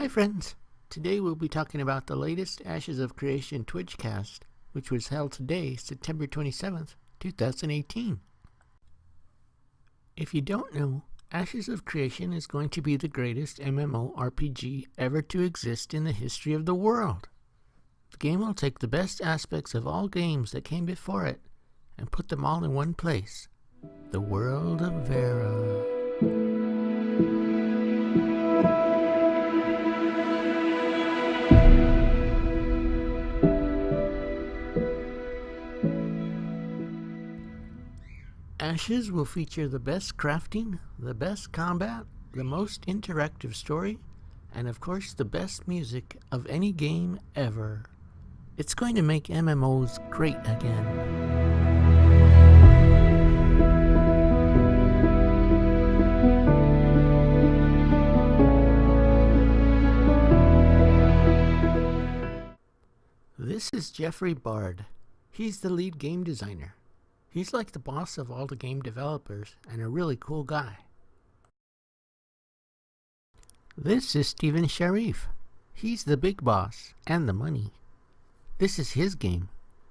Hi friends! Today we'll be talking about the latest Ashes of Creation Twitchcast, which was held today, September 27th, 2018. If you don't know, Ashes of Creation is going to be the greatest MMORPG ever to exist in the history of the world. The game will take the best aspects of all games that came before it and put them all in one place. The world of Vera. Ashes will feature the best crafting, the best combat, the most interactive story, and of course the best music of any game ever. It's going to make MMOs great again. This is Jeffrey Bard. He's the lead game designer. He's like the boss of all the game developers and a really cool guy. This is Steven Sharif. He's the big boss and the money. This is his game.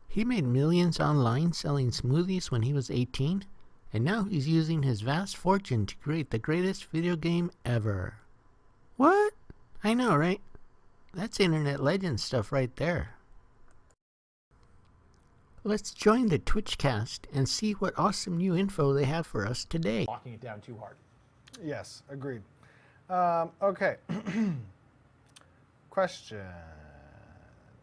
He made millions online selling smoothies when he was 18, and now he's using his vast fortune to create the greatest video game ever. What? I know, right? That's internet legend stuff right there. Let's join the Twitchcast and see what awesome new info they have for us today. Locking it down too hard. Yes, agreed. Okay. Question.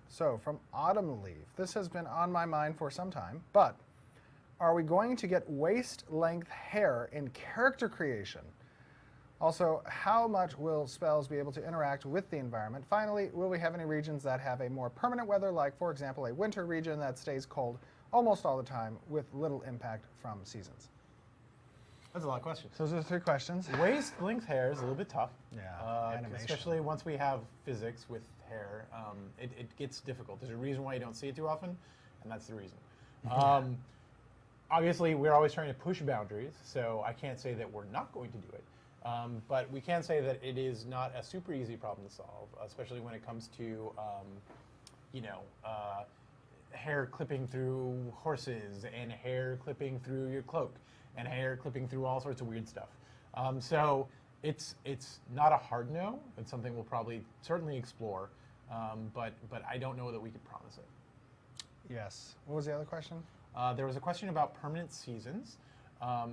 So from Autumn Leaf, this has been on my mind for some time, but are we going to get waist-length hair in character creation? Also, how much will spells be able to interact with the environment? Finally, will we have any regions that have a more permanent weather, like, for example, a winter region that stays cold almost all the time with little impact from seasons? That's a lot of questions. So those are 3 questions. Waist length hair is a little bit tough. Yeah, animation. Especially once we have physics with hair, it gets difficult. There's a reason why you don't see it too often, and that's the reason. Obviously, we're always trying to push boundaries, so I can't say that we're not going to do it. But we can say that it is not a super easy problem to solve, especially when it comes to, hair clipping through horses and hair clipping through your cloak and hair clipping through all sorts of weird stuff. So it's not a hard no. It's something we'll probably certainly explore, but I don't know that we could promise it. Yes. What was the other question? There was a question about permanent seasons. I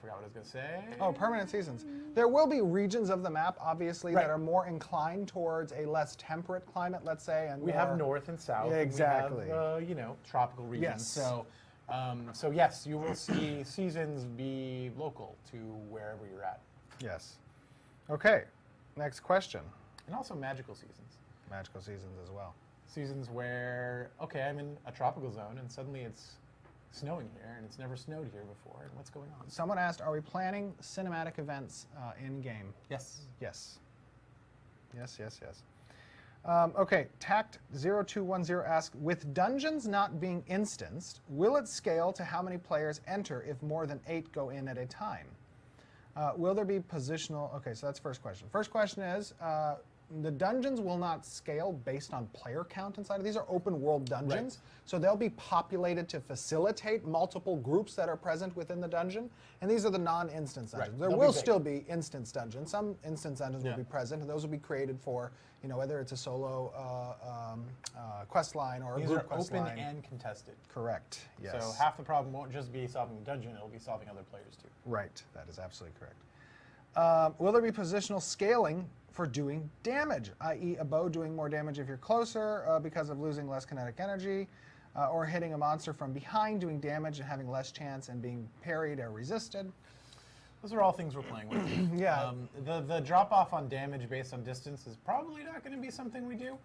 forgot what I was going to say. Oh, permanent seasons. There will be regions of the map, obviously, that are more inclined towards a less temperate climate, let's say. And we have north and south. Yeah, exactly. We have, tropical regions. Yes. So yes, you will see seasons be local to wherever you're at. Yes. Okay. Next question. And also magical seasons. Magical seasons as well. Seasons where, okay, I'm in a tropical zone and suddenly it's snowing here, and it's never snowed here before. And what's going on? Someone asked, are we planning cinematic events in-game? Yes. Yes. Yes, yes, yes. Okay, Tact0210 asks, with dungeons not being instanced, will it scale to how many players enter if more than 8 go in at a time? Will there be positional... Okay, so that's first question. First question is, the dungeons will not scale based on player count inside. These are open world dungeons, so they'll be populated to facilitate multiple groups that are present within the dungeon, and these are the non-instance dungeons. There will still be instance dungeons. Some instance dungeons will be present, and those will be created for, whether it's a solo quest line or a group quest line. These are open and contested. Correct, yes. So half the problem won't just be solving the dungeon, it'll be solving other players too. Right, that is absolutely correct. Will there be positional scaling for doing damage, i.e. a bow doing more damage if you're closer because of losing less kinetic energy, or hitting a monster from behind doing damage and having less chance and being parried or resisted? Those are all things we're playing with. Yeah. The drop off on damage based on distance is probably not going to be something we do.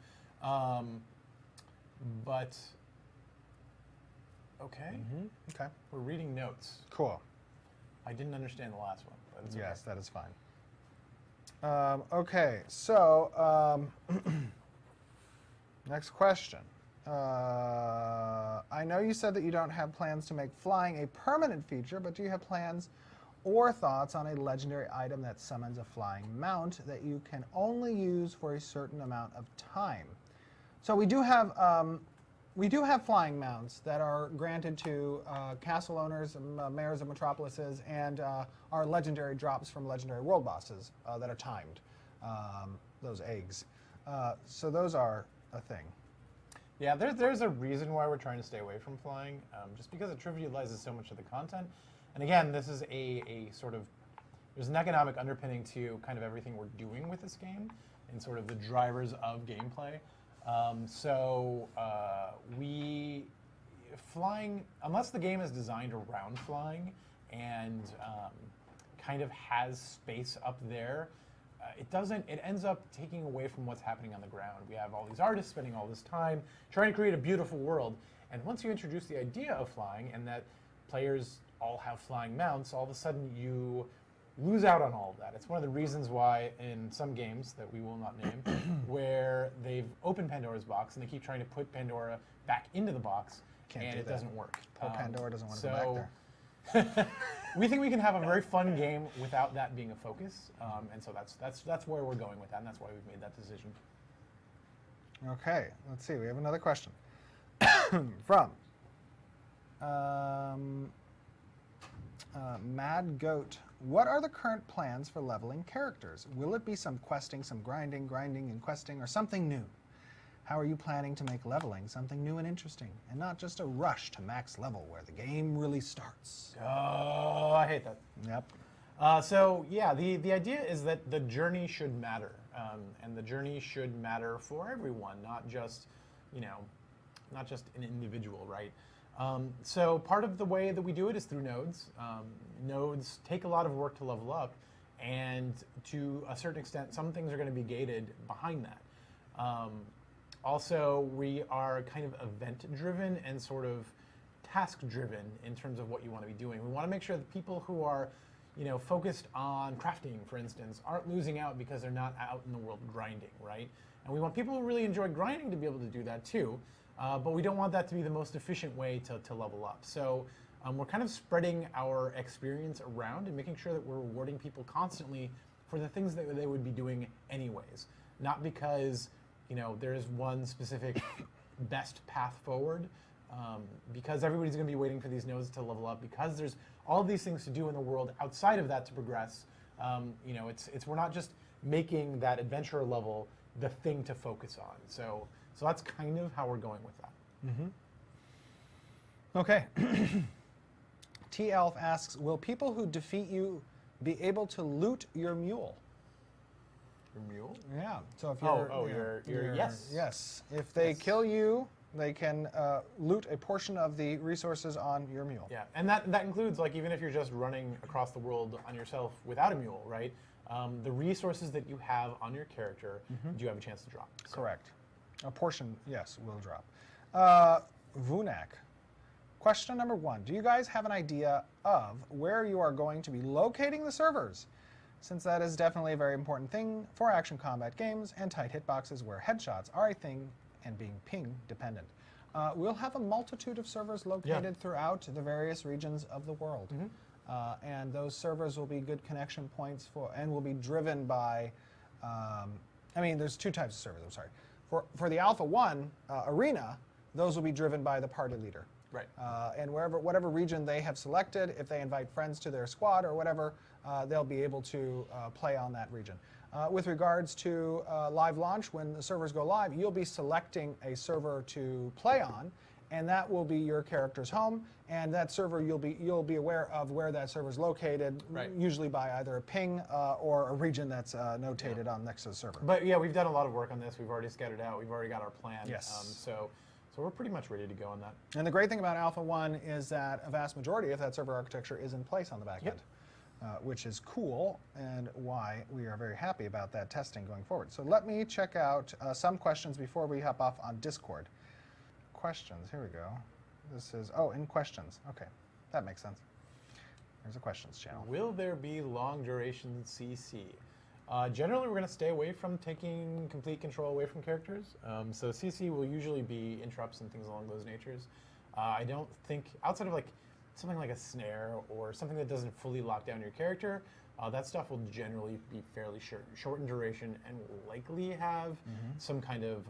But, okay. Okay. We're reading notes. Cool. I didn't understand the last one. But it's Yes, okay. that is fine. Okay, so next question. I know you said that you don't have plans to make flying a permanent feature, but do you have plans or thoughts on a legendary item that summons a flying mount that you can only use for a certain amount of time. So we do have flying mounts that are granted to castle owners, mayors of metropolises, and are legendary drops from legendary world bosses that are timed. Those eggs. So those are a thing. Yeah, there's a reason why we're trying to stay away from flying, just because it trivializes so much of the content. And again, this is a sort of, there's an economic underpinning to kind of everything we're doing with this game and sort of the drivers of gameplay. Flying, unless the game is designed around flying and kind of has space up there, it ends up taking away from what's happening on the ground. We have all these artists spending all this time trying to create a beautiful world, and once you introduce the idea of flying and that players all have flying mounts, all of a sudden you lose out on all of that. It's one of the reasons why in some games that we will not name, where they've opened Pandora's box and they keep trying to put Pandora back into the box, and it doesn't work. Poor Pandora doesn't want to go back there. We think we can have a very fun game without that being a focus, and so that's where we're going with that, and that's why we've made that decision. Okay, let's see. We have another question from Mad Goat. What are the current plans for leveling characters? Will it be some questing, some grinding and questing, or something new? How are you planning to make leveling something new and interesting, and not just a rush to max level where the game really starts? Oh, I hate that. Yep. So yeah, the idea is that the journey should matter, and the journey should matter for everyone, not just an individual, right? So part of the way that we do it is through nodes. Nodes take a lot of work to level up, and to a certain extent, some things are going to be gated behind that. Also, we are kind of event-driven and sort of task-driven in terms of what you want to be doing. We want to make sure that people who are, focused on crafting, for instance, aren't losing out because they're not out in the world grinding, right? And we want people who really enjoy grinding to be able to do that too, but we don't want that to be the most efficient way to level up. So we're kind of spreading our experience around and making sure that we're rewarding people constantly for the things that they would be doing anyways, not because there is one specific best path forward, because everybody's going to be waiting for these nodes to level up, because there's all of these things to do in the world outside of that to progress. We're not just making that adventurer level the thing to focus on. So that's kind of how we're going with that. Mm-hmm. Okay. T-Elf asks, will people who defeat you be able to loot your mule? Your mule? Yeah. So if you're yes. Yes. If they kill you, they can loot a portion of the resources on your mule. Yeah, and that includes, like, even if you're just running across the world on yourself without a mule, right? The resources that you have on your character, do you have a chance to drop? So. Correct. A portion, yes, will drop. Vunak. Question number 1. Do you guys have an idea of where you are going to be locating the servers? Since that is definitely a very important thing for action combat games and tight hitboxes where headshots are a thing and being ping dependent. We'll have a multitude of servers located throughout the various regions of the world. And those servers will be good connection points and will be driven by, there's 2 types of servers, I'm sorry. For the Alpha 1 arena, those will be driven by the party leader. Right. And whatever region they have selected, if they invite friends to their squad or whatever, they'll be able to play on that region. With regards to live launch, when the servers go live, you'll be selecting a server to play on, and that will be your character's home. And that server, you'll be aware of where that server is located, usually by either a ping or a region that's notated on next to the server. But yeah, we've done a lot of work on this. We've already scattered out. We've already got our plan. Yes. So we're pretty much ready to go on that. And the great thing about Alpha 1 is that a vast majority of that server architecture is in place on the back end. Which is cool, and why we are very happy about that testing going forward. So let me check out some questions before we hop off on Discord. Questions, here we go. This is, in questions. Okay, that makes sense. There's a questions channel. Will there be long duration CC? Generally, we're going to stay away from taking complete control away from characters. So CC will usually be interrupts and things along those natures. I don't think, outside of like something like a snare or something that doesn't fully lock down your character, that stuff will generally be fairly short in duration and will likely have some kind of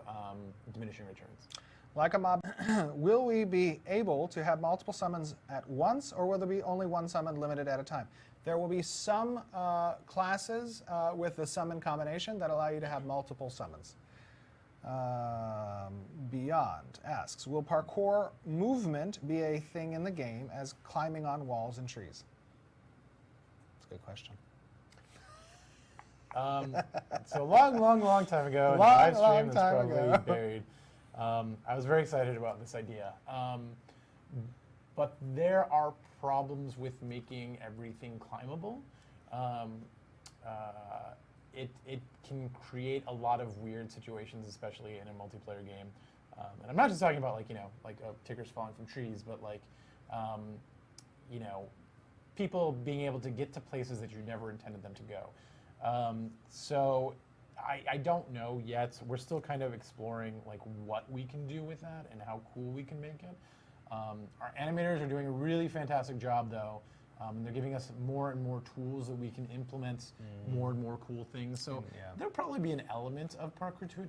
diminishing returns. Like a mob, will we be able to have multiple summons at once, or will there be only one summon limited at a time? There will be some classes with the summon combination that allow you to have multiple summons. Beyond asks, will parkour movement be a thing in the game as climbing on walls and trees? That's a good question. So long time ago, in the live stream that's probably buried. I was very excited about this idea. But there are problems with making everything climbable. It can create a lot of weird situations, especially in a multiplayer game. And I'm not just talking about like tickers falling from trees, but like, people being able to get to places that you never intended them to go. So I don't know yet. We're still kind of exploring like what we can do with that and how cool we can make it. Our animators are doing a really fantastic job, though. They're giving us more and more tools that we can implement more and more cool things. So there'll probably be an element of parkour to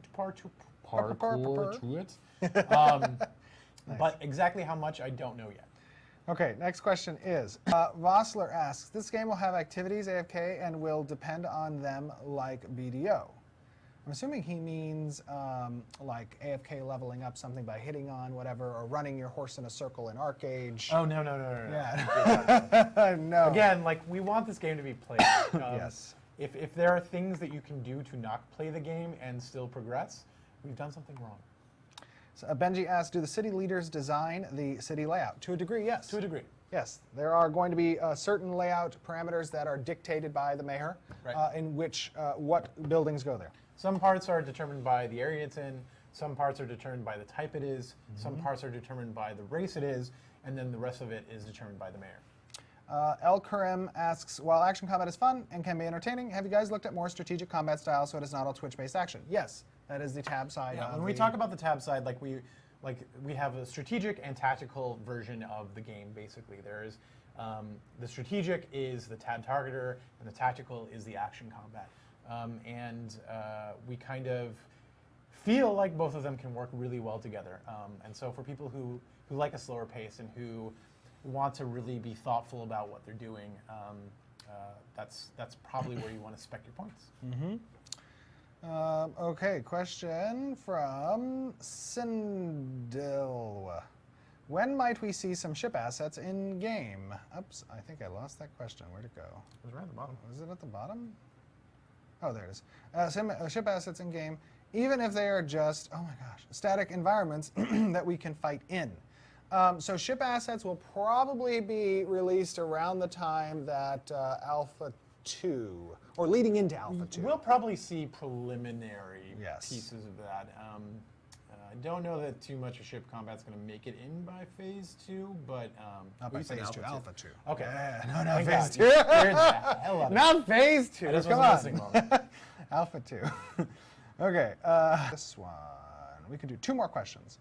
it. Nice. But exactly how much, I don't know yet. Okay, next question is, Vossler asks, this game will have activities AFK and will depend on them like BDO. I'm assuming he means like AFK leveling up something by hitting on whatever, or running your horse in a circle in Arcade. Oh, no. Yeah. No. Again, like, we want this game to be played. Yes. If there are things that you can do to not play the game and still progress, we've done something wrong. So, Benji asks, do the city leaders design the city layout? To a degree, yes. To a degree. Yes, there are going to be certain layout parameters that are dictated by the mayor, Right. in which what buildings go there. Some parts are determined by the area it's in, some parts are determined by the type it is, some parts are determined by the race it is, and then the rest of it is determined by the mayor. El Karim asks, while action combat is fun and can be entertaining, have you guys looked at more strategic combat styles so it is not all Twitch-based action? Yes, that is the tab side. Yeah, when we talk about the tab side, we have a strategic and tactical version of the game, basically. There is the strategic is the tab targeter, and the tactical is the action combat. We kind of feel like both of them can work really well together. And so for people who like a slower pace and who want to really be thoughtful about what they're doing, that's probably where you want to spec your points. Okay, question from Sindil. When might we see some ship assets in game? Oops, I think I lost that question. Where'd it go? It was right at the bottom. Was it at the bottom? Oh, there it is. Ship assets in game, even if they are just, oh my gosh, static environments that we can fight in. So ship assets will probably be released around the time that Alpha 2, or leading into Alpha 2. We'll probably see preliminary Yes. pieces of that. I don't know that too much of ship combat's going to make it in by Phase 2, but Not by Phase 2, Alpha 2. Okay. Yeah, no, Thank Phase God. 2. You cleared the hell out of it. Not Phase 2. I just Come wasn't on. listening well. Alpha 2. Okay, this one. We could do 2 more questions.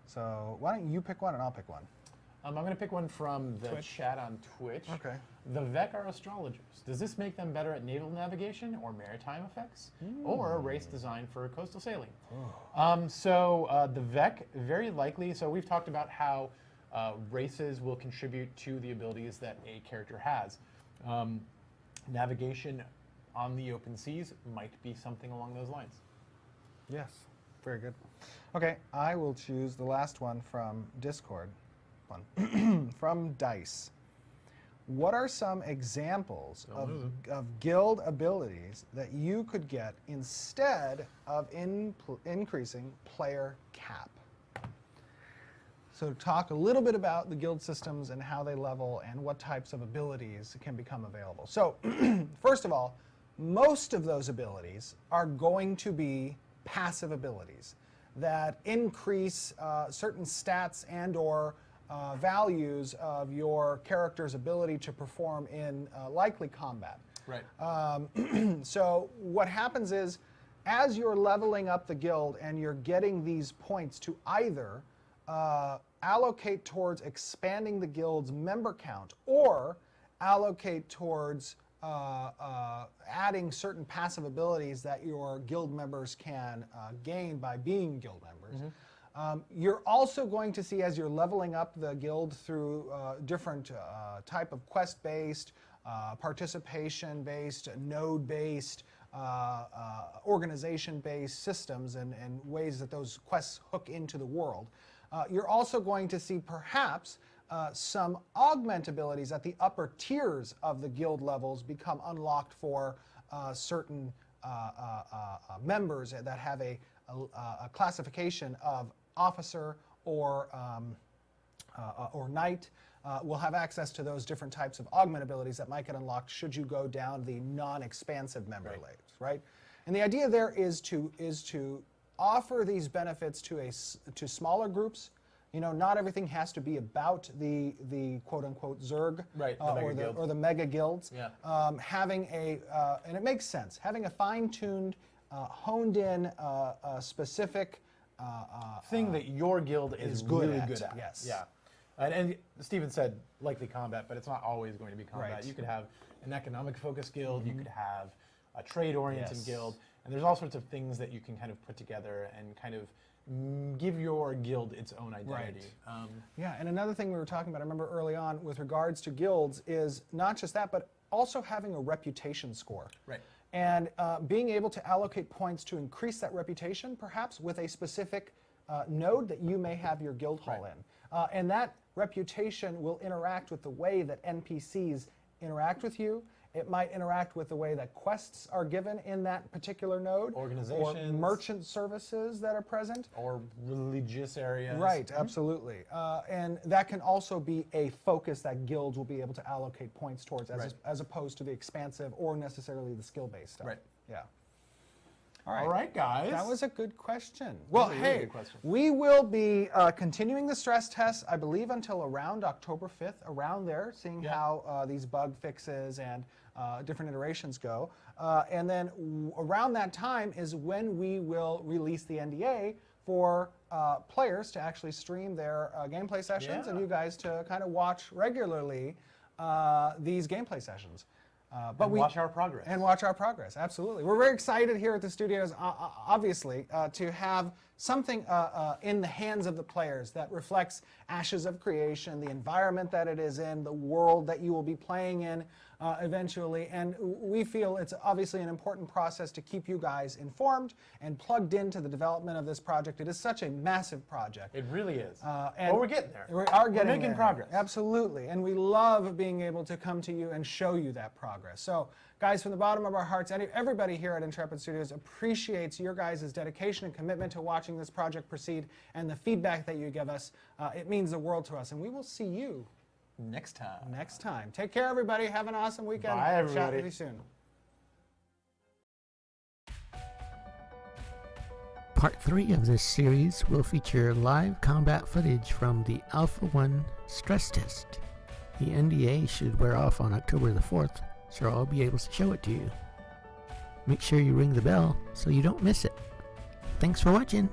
So why don't you pick one and I'll pick one. I'm going to pick one from the Twitch. chat on Twitch. Okay. The Vec are astrologers. Does this make them better at naval navigation or maritime effects? Or race design for coastal sailing? The Vec, very likely, so we've talked about how races will contribute to the abilities that a character has. Navigation on the open seas might be something along those lines. Yes, very good. Okay, I will choose the last one from Discord. From Dice. What are some examples of guild abilities that you could get instead of increasing player cap? So talk a little bit about the guild systems and how they level and what types of abilities can become available. So first of all, most of those abilities are going to be passive abilities that increase certain stats and or values of your character's ability to perform in likely combat. Right. So what happens is, as you're leveling up the guild and you're getting these points to either allocate towards expanding the guild's member count or allocate towards adding certain passive abilities that your guild members can gain by being guild members. You're also going to see, as you're leveling up the guild through different type of quest-based, participation-based, node-based, organization-based systems and ways that those quests hook into the world. You're also going to see perhaps some augment abilities at the upper tiers of the guild levels become unlocked for certain members that have a classification of officer or knight. Will have access to those different types of augment abilities that might get unlocked should you go down the non-expansive member layers, right? And the idea there is to offer these benefits to smaller groups. You know, not everything has to be about the quote-unquote Zerg, right, or the mega guilds. Yeah. Having and it makes sense, having a fine-tuned, honed-in, specific thing that your guild is good really at, good at. yes. Yeah. And Stephen said likely combat, but it's not always going to be combat. Right. You could have an economic focused guild, you could have a trade-oriented Yes. guild, and there's all sorts of things that you can kind of put together and kind of give your guild its own identity. Right. Yeah, and another thing we were talking about, I remember early on with regards to guilds, is not just that, but also having a reputation score. Right. And being able to allocate points to increase that reputation, perhaps with a specific node that you may have your guild hall Right. in. And that reputation will interact with the way that NPCs interact with you. It might interact with the way that quests are given in that particular node. Organizations. Or merchant services that are present. Or religious areas. Right, absolutely. And that can also be a focus that guilds will be able to allocate points towards as opposed to the expansive or necessarily the skill-based stuff. Right. Yeah. All right, guys. That was a good question. Well, was a hey, really good question. we will be continuing the stress test, I believe, until around October 5th, around there, seeing how these bug fixes and different iterations go. And then around that time is when we will release the NDA for players to actually stream their gameplay sessions and you guys to kind of watch regularly these gameplay sessions. But watch our progress. And watch our progress, absolutely. We're very excited here at the studios, obviously, to have something in the hands of the players that reflects Ashes of Creation, the environment that it is in, the world that you will be playing in eventually. And we feel it's obviously an important process to keep you guys informed and plugged into the development of this project. It is such a massive project. It really is. And well, we're getting there. We are getting We're making there. progress. Absolutely. And we love being able to come to you and show you that progress. So, guys, from the bottom of our hearts, everybody here at Intrepid Studios appreciates your guys' dedication and commitment to watching this project proceed and the feedback that you give us. It means the world to us. And we will see you next time. Take care, everybody. Have an awesome weekend. Bye, everybody. Chat with you soon. Part 3 of this series will feature live combat footage from the Alpha 1 stress test. The NDA should wear off on October the 4th, so I'll be able to show it to you. Make sure you ring the bell so you don't miss it. Thanks for watching.